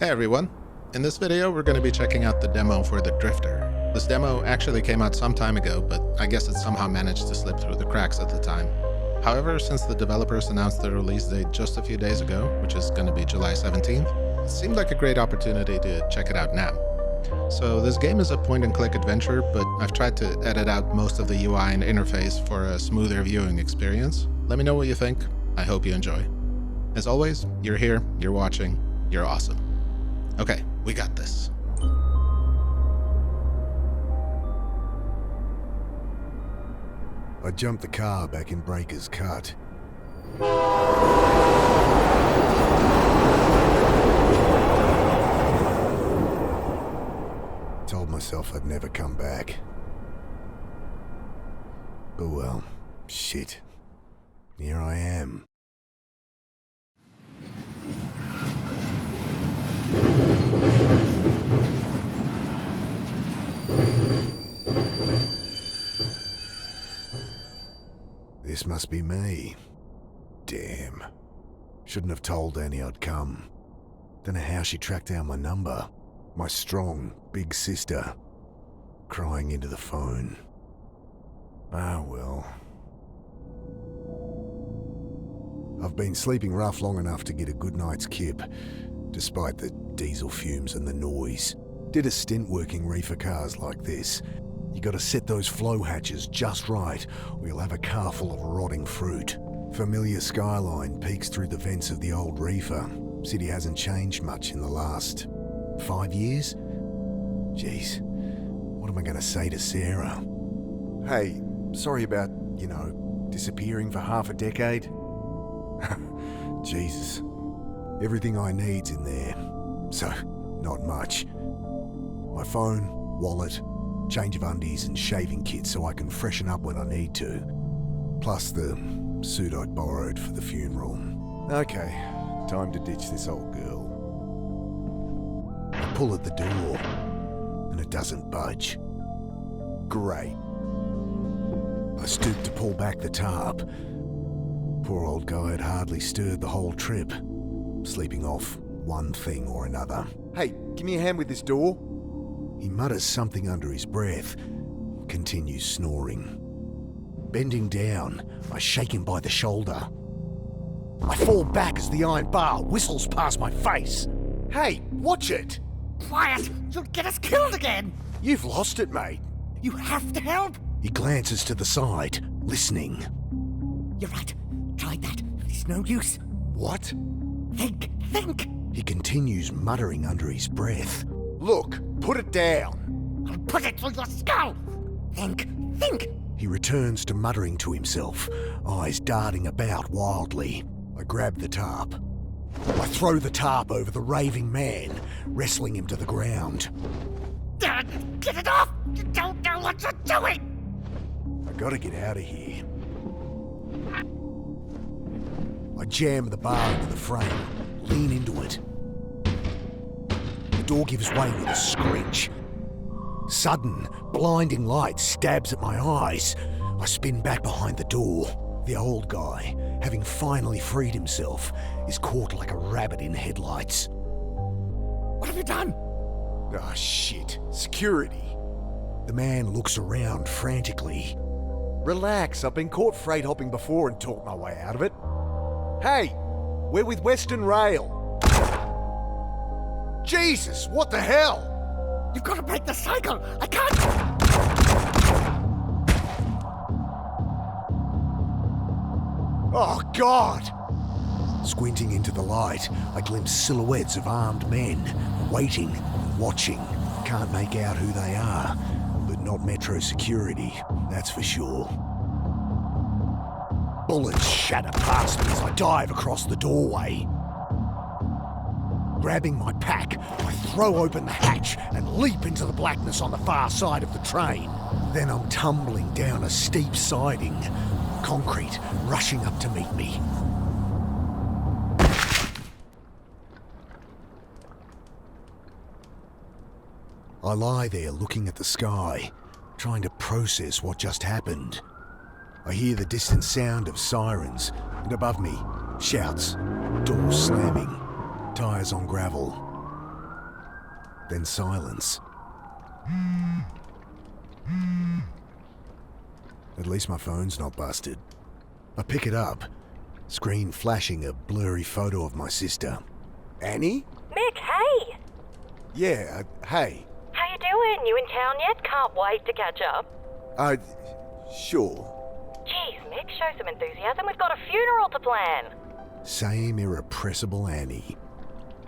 Hey everyone! In this video we're going to be checking out the demo for the Drifter. This demo actually came out some time ago, but I guess it somehow managed to slip through the cracks at the time. However, since the developers announced the release date just a few days ago, which is going to be July 17th, it seemed like a great opportunity to check it out now. So this game is a point-and-click adventure, but I've tried to edit out most of the UI and interface for a smoother viewing experience. Let me know what you think. I hope you enjoy. As always, you're here, you're watching, you're awesome. Okay, we got this. I jumped the car back in Breaker's Cut. Told myself I'd never come back. But well, shit. Here I am. This must be me. Damn. Shouldn't have told Annie I'd come. Don't know how she tracked down my number. My strong, big sister. Crying into the phone. Ah, well. I've been sleeping rough long enough to get a good night's kip, despite the diesel fumes and the noise. Did a stint working reefer cars like this. You gotta set those flow hatches just right, or you'll have a car full of rotting fruit. Familiar skyline peeks through the vents of the old reefer. City hasn't changed much in the last 5 years? Jeez, what am I gonna say to Sarah? Hey, sorry about, disappearing for half a decade. Jesus, everything I need's in there, so not much. My phone, wallet, change of undies and shaving kit so I can freshen up when I need to. Plus the suit I'd borrowed for the funeral. Okay, time to ditch this old girl. I pull at the door, and it doesn't budge. Great. I stoop to pull back the tarp. Poor old guy had hardly stirred the whole trip, sleeping off one thing or another. Hey, give me a hand with this door. He mutters something under his breath, continues snoring. Bending down, I shake him by the shoulder. I fall back as the iron bar whistles past my face. Hey, watch it! Quiet! You'll get us killed again! You've lost it, mate. You have to help! He glances to the side, listening. You're right. Tried that. It's no use. What? Think! He continues muttering under his breath. Look, put it down. I'll put it through your skull! Think! He returns to muttering to himself, eyes darting about wildly. I grab the tarp. I throw the tarp over the raving man, wrestling him to the ground. Dad, get it off! You don't know what you're doing! I gotta get out of here. I jam the bar into the frame, lean into it. The door gives way with a screech. Sudden, blinding light stabs at my eyes. I spin back behind the door. The old guy, having finally freed himself, is caught like a rabbit in headlights. What have you done? Ah, shit. Security. The man looks around frantically. Relax, I've been caught freight hopping before and talked my way out of it. Hey, we're with Western Rail. Jesus, what the hell? You've got to break the cycle! I can't! Oh, God! Squinting into the light, I glimpse silhouettes of armed men, waiting, watching. Can't make out who they are, but not Metro security, that's for sure. Bullets shatter past me as I dive across the doorway. Grabbing my pack, I throw open the hatch and leap into the blackness on the far side of the train. Then I'm tumbling down a steep siding, concrete rushing up to meet me. I lie there looking at the sky, trying to process what just happened. I hear the distant sound of sirens, and above me, shouts, doors slamming, tires on gravel. then silence. At least my phone's not busted. I pick it up, screen flashing a blurry photo of my sister. Annie? Mick, hey! Yeah, hey. How you doing? You in town yet? Can't wait to catch up. Sure. Jeez, Mick, show some enthusiasm. We've got a funeral to plan. Same irrepressible Annie.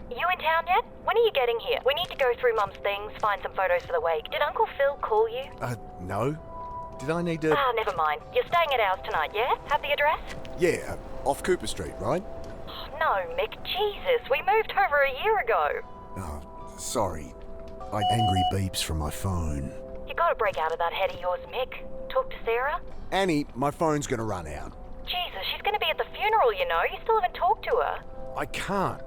You in town yet? When are you getting here? We need to go through Mum's things, find some photos for the wake. Did Uncle Phil call you? No. Did I need to... Never mind. You're staying at ours tonight, yeah? Have the address? Yeah, off Cooper Street, right? Oh, no, Mick, Jesus. We moved over a year ago. Oh, sorry. Angry beeps from my phone. You gotta break out of that head of yours, Mick. Talk to Sarah? Annie, my phone's gonna run out. Jesus, she's gonna be at the funeral, you know. You still haven't talked to her. I can't.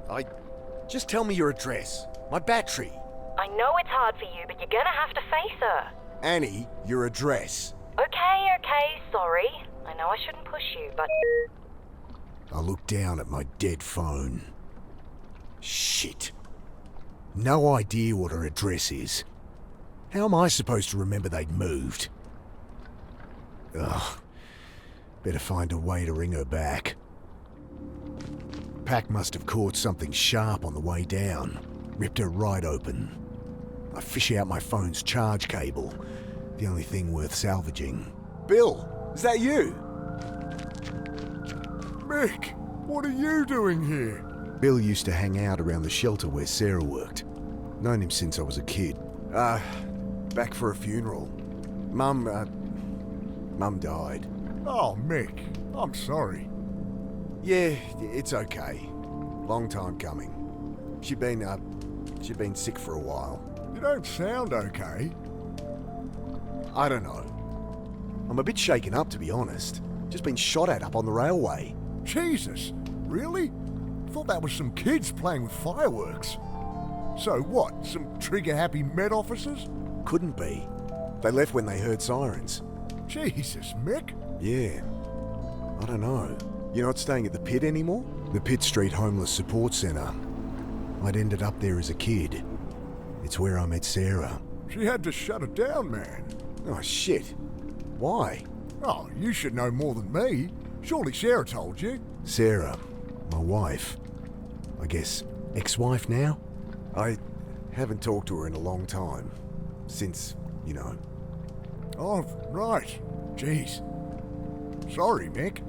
Just tell me your address. My battery. I know it's hard for you, but you're gonna have to face her. Annie, your address. Okay, sorry. I know I shouldn't push you, but... I look down at my dead phone. Shit. No idea what her address is. How am I supposed to remember they'd moved? Ugh. Better find a way to ring her back. Pack must have caught something sharp on the way down. Ripped her right open. I fish out my phone's charge cable. The only thing worth salvaging. Bill, is that you? Mick, what are you doing here? Bill used to hang out around the shelter where Sarah worked. Known him since I was a kid. Back for a funeral. Mum died. Oh, Mick, I'm sorry. Yeah, it's okay. Long time coming. She'd been sick for a while. You don't sound okay. I don't know. I'm a bit shaken up, to be honest. Just been shot at up on the railway. Jesus, really? Thought that was some kids playing with fireworks. So what, some trigger-happy Met officers? Couldn't be. They left when they heard sirens. Jesus, Mick. Yeah. I don't know. You're not staying at the pit anymore? The Pitt Street Homeless Support Centre. I'd ended up there as a kid. It's where I met Sarah. She had to shut it down, man. Oh, shit. Why? Oh, you should know more than me. Surely Sarah told you. Sarah, my wife. I guess ex-wife now? I haven't talked to her in a long time. Since, you know. Oh, right. Jeez. Sorry, Mick.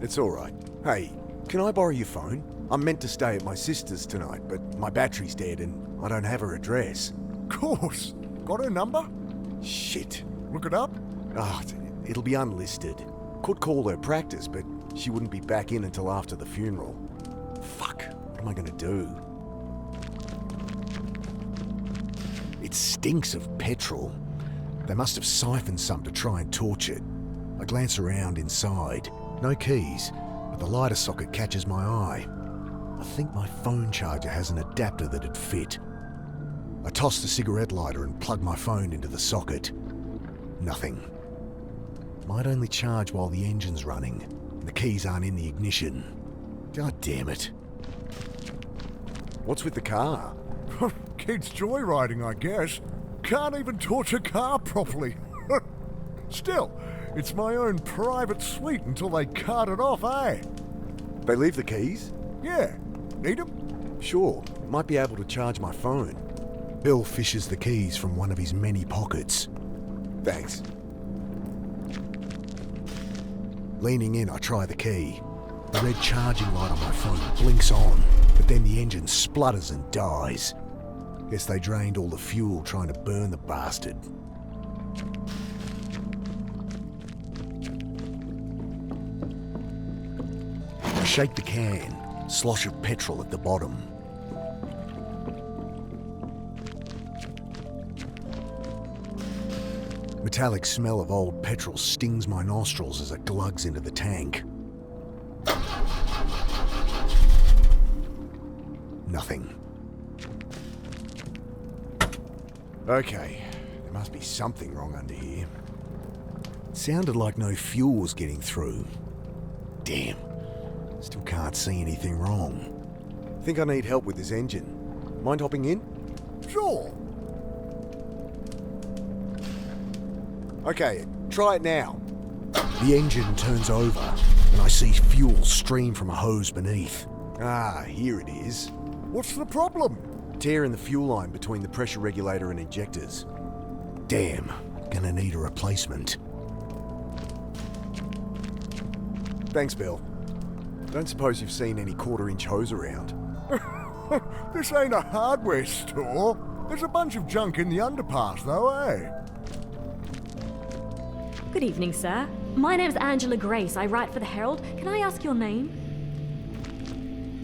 It's alright. Hey, can I borrow your phone? I'm meant to stay at my sister's tonight, but my battery's dead and I don't have her address. Course. Got her number? Shit. Look it up? Ah, it'll be unlisted. Could call her practice, but she wouldn't be back in until after the funeral. Fuck. What am I gonna do? It stinks of petrol. They must have siphoned some to try and torch it. I glance around inside. No keys, but the lighter socket catches my eye. I think my phone charger has an adapter that'd fit. I toss the cigarette lighter and plug my phone into the socket. Nothing. Might only charge while the engine's running, and the keys aren't in the ignition. God damn it. What's with the car? Kids joyriding, I guess. Can't even torch a car properly. Still, it's my own private suite until they cart it off, eh? They leave the keys? Yeah. Need 'em? Sure. Might be able to charge my phone. Bill fishes the keys from one of his many pockets. Thanks. Leaning in, I try the key. The red charging light on my phone blinks on, but then the engine splutters and dies. Guess they drained all the fuel trying to burn the bastard. I shake the can, slosh of petrol at the bottom. Metallic smell of old petrol stings my nostrils as it glugs into the tank. Nothing. Okay, there must be something wrong under here. It sounded like no fuel was getting through. Damn. Still can't see anything wrong. Think I need help with this engine. Mind hopping in? Sure. Okay, try it now. The engine turns over, and I see fuel stream from a hose beneath. Ah, here it is. What's the problem? Tear in the fuel line between the pressure regulator and injectors. Damn, gonna need a replacement. Thanks, Bill. Don't suppose you've seen any quarter-inch hose around? This ain't a hardware store. There's a bunch of junk in the underpass, though, eh? Good evening, sir. My name's Angela Grace. I write for the Herald. Can I ask your name?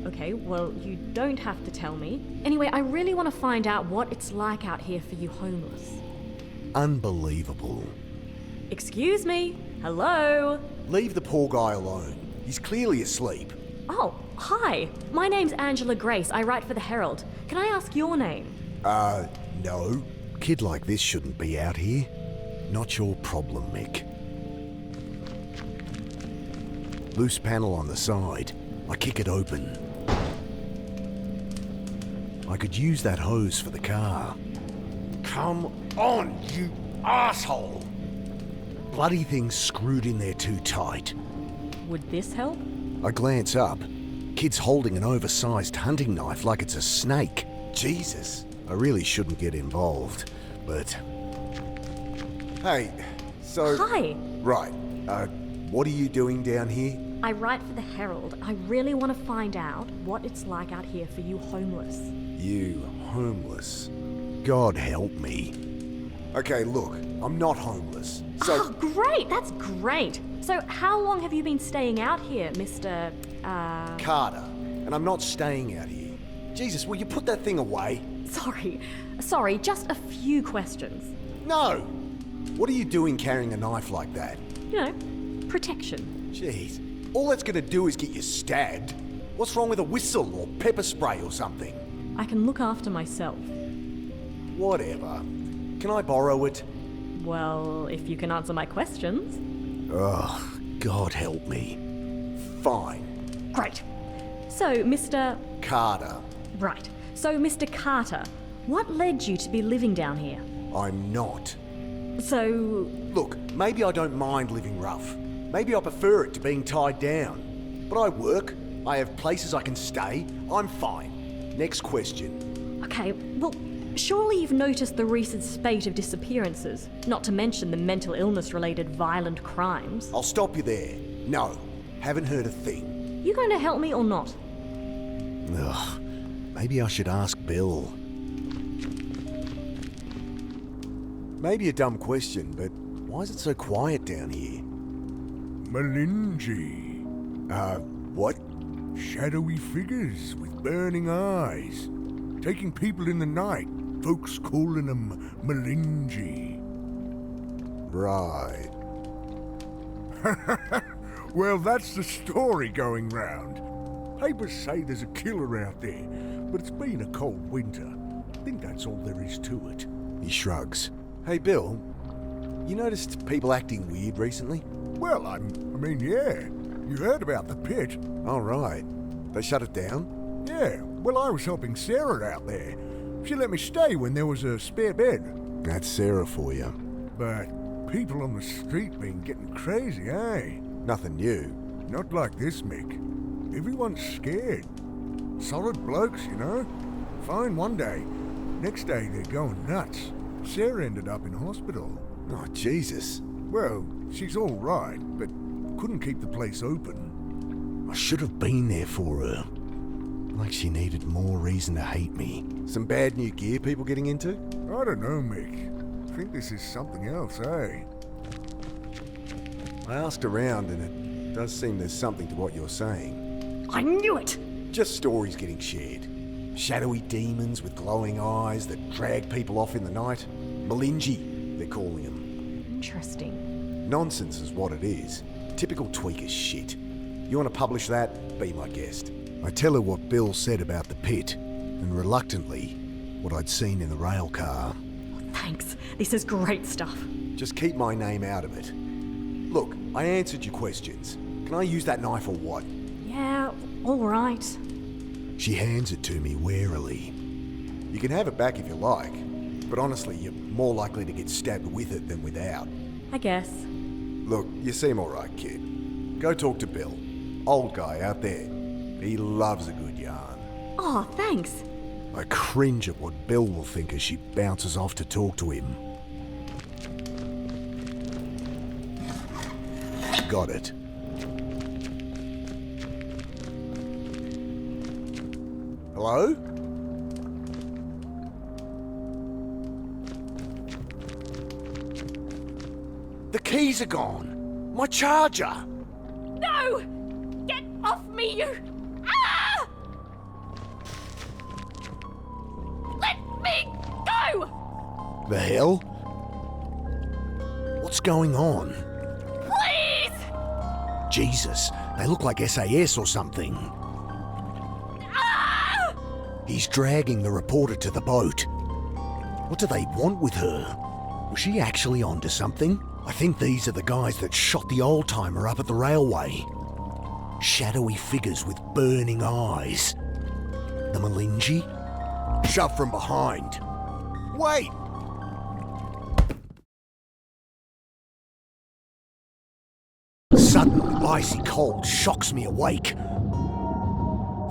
Okay, well, you don't have to tell me. Anyway, I really want to find out what it's like out here for you homeless. Unbelievable. Excuse me? Hello? Leave the poor guy alone. He's clearly asleep. Oh, hi. My name's Angela Grace. I write for the Herald. Can I ask your name? No. Kid like this shouldn't be out here. Not your problem, Mick. Loose panel on the side. I kick it open. I could use that hose for the car. Come on, you asshole! Bloody thing's screwed in there too tight. Would this help? I glance up. Kid's holding an oversized hunting knife like it's a snake. Jesus, I really shouldn't get involved, but... Hey, so... Hi. Right, what are you doing down here? I write for the Herald. I really want to find out what it's like out here for you homeless. You homeless? God help me. Okay, look, I'm not homeless, so... Oh, great! That's great! So, how long have you been staying out here, Mr. Carter, and I'm not staying out here. Jesus, will you put that thing away? Sorry, just a few questions. No! What are you doing carrying a knife like that? You know, protection. Jeez, all that's gonna do is get you stabbed. What's wrong with a whistle or pepper spray or something? I can look after myself. Whatever. Can I borrow it? Well, if you can answer my questions. Ugh, God help me. Fine. Great. So, Mr. Carter. Right. So, Mr. Carter, what led you to be living down here? I'm not. So... Look, maybe I don't mind living rough. Maybe I prefer it to being tied down. But I work, I have places I can stay, I'm fine. Next question. Okay, well, surely you've noticed the recent spate of disappearances, not to mention the mental illness-related violent crimes. I'll stop you there. No, haven't heard a thing. You going to help me or not? Ugh, maybe I should ask Bill. Maybe a dumb question, but why is it so quiet down here? Malinji. What? Shadowy figures with burning eyes. Taking people in the night. Folks calling them Malinji. Right. Well, that's the story going round. Papers say there's a killer out there, but it's been a cold winter. I think that's all there is to it. He shrugs. Hey, Bill, you noticed people acting weird recently? Well, I mean, yeah. You heard about the pit. All right. They shut it down? Yeah, well, I was helping Sarah out there. She let me stay when there was a spare bed. That's Sarah for you. But people on the street been getting crazy, eh? Nothing new. Not like this, Mick. Everyone's scared. Solid blokes, you know? Fine one day. Next day, they're going nuts. Sarah ended up in hospital. Oh, Jesus. Well, she's all right, but couldn't keep the place open. I should have been there for her. Like she needed more reason to hate me. Some bad new gear people getting into? I don't know, Mick. I think this is something else, eh? I asked around and it does seem there's something to what you're saying. I knew it! Just stories getting shared. Shadowy demons with glowing eyes that drag people off in the night. Malinji, they're calling them. Interesting. Nonsense is what it is. Typical tweaker shit. You want to publish that? Be my guest. I tell her what Bill said about the pit, and reluctantly, what I'd seen in the rail car. Thanks. This is great stuff. Just keep my name out of it. Look, I answered your questions. Can I use that knife or what? Yeah, all right. She hands it to me warily. You can have it back if you like, but honestly, you're more likely to get stabbed with it than without. I guess. Look, you seem alright, kid. Go talk to Bill. Old guy out there. He loves a good yarn. Oh, thanks. I cringe at what Bill will think as she bounces off to talk to him. Got it. Hello? The keys are gone. My charger. No! Get off me, you! Ah! Let me go! The hell? What's going on? Please! Jesus, they look like SAS or something. Ah! He's dragging the reporter to the boat. What do they want with her? Was she actually onto something? I think these are the guys that shot the old-timer up at the railway. Shadowy figures with burning eyes. The Malinji? Shove from behind. Wait! Sudden icy cold shocks me awake.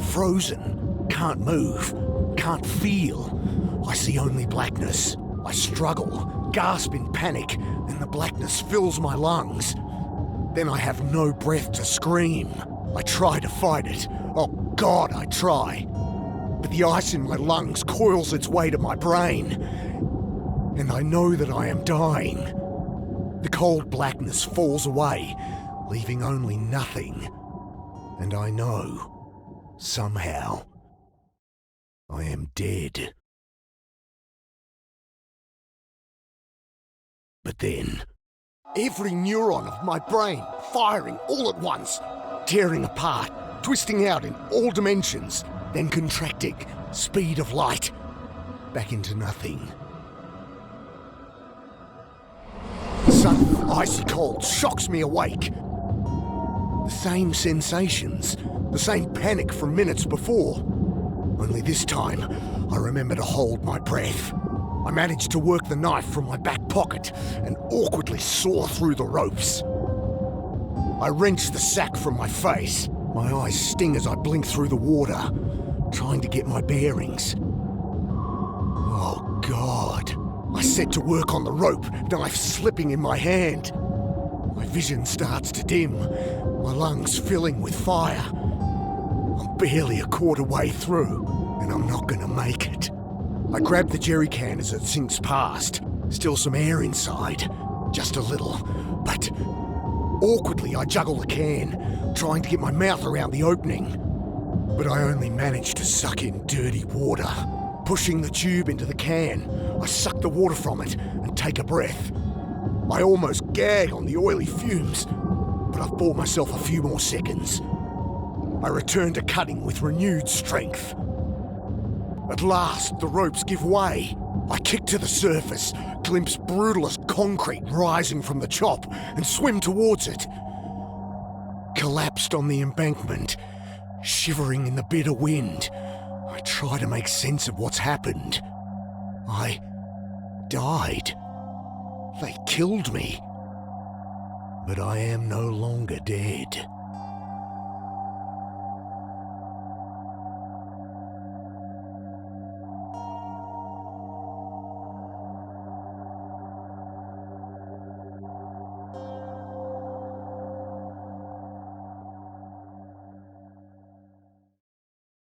Frozen. Can't move. Can't feel. I see only blackness. I struggle, gasp in panic, and the blackness fills my lungs. Then I have no breath to scream. I try to fight it. Oh God, I try. But the ice in my lungs coils its way to my brain. And I know that I am dying. The cold blackness falls away, leaving only nothing. And I know, somehow, I am dead. But then, every neuron of my brain firing all at once, tearing apart, twisting out in all dimensions, then contracting, speed of light, back into nothing. Sudden icy cold shocks me awake. The same sensations, the same panic from minutes before. Only this time, I remember to hold my breath. I managed to work the knife from my back pocket and awkwardly saw through the ropes. I wrench the sack from my face. My eyes sting as I blink through the water, trying to get my bearings. Oh God. I set to work on the rope, knife slipping in my hand. My vision starts to dim, my lungs filling with fire. I'm barely a quarter way through, and I'm not gonna make it. I grab the jerry can as it sinks past. Still some air inside. Just a little. But awkwardly I juggle the can, trying to get my mouth around the opening. But I only manage to suck in dirty water. Pushing the tube into the can, I suck the water from it and take a breath. I almost gag on the oily fumes, but I've bought myself a few more seconds. I return to cutting with renewed strength. At last, the ropes give way. I kick to the surface, glimpse brutalist concrete rising from the chop, and swim towards it. Collapsed on the embankment, shivering in the bitter wind, I try to make sense of what's happened. I died. They killed me. But I am no longer dead.